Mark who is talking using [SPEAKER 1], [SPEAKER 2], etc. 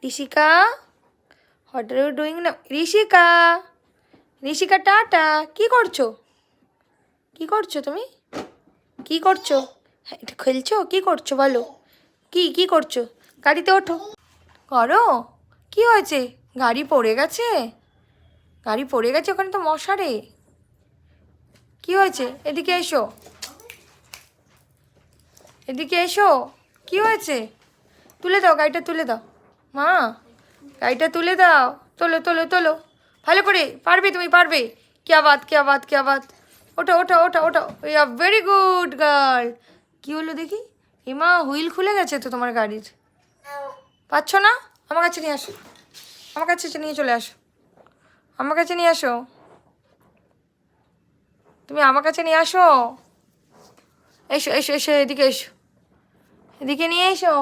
[SPEAKER 1] Rishika, what are you doing না? Rishika, Rishika tata. কি করছো? কি করছো তুমি? কি করছো? হ্যাঁ, এটা খেলছো? কি করছো বলো? কি করছো? গাড়িতে ওঠো। করো? কি হয়েছে? গাড়ি পড়ে গেছে? গাড়ি পড়ে গেছে? ওখানে তো মশারে। কি হয়েছে? এদিকে এসো, এদিকে এসো। কি হয়েছে? তুলে দাও গাড়িটা, তুলে দাও। মা, গাড়িটা তুলে দাও। তোলো তোলো তোলো, ভালো করে। পারবে, তুমি পারবে। क्या बात, क्या बात, क्या बात। ওঠো ওঠো ওঠো ওঠো, ইয়া ভেরি গুড গার্ল। কি হলো দেখি? হিমা, হুইল খুলে গেছে তো তোমার গাড়ির। পাচ্ছ না? আমার কাছে নিয়ে আসো, আমার কাছে নিয়ে চলে আসো, আমার কাছে নিয়ে আসো। তুমি আমার কাছে নিয়ে আসো। এসো এসো এসো, এদিকে এসো, এদিকে নিয়ে এসো।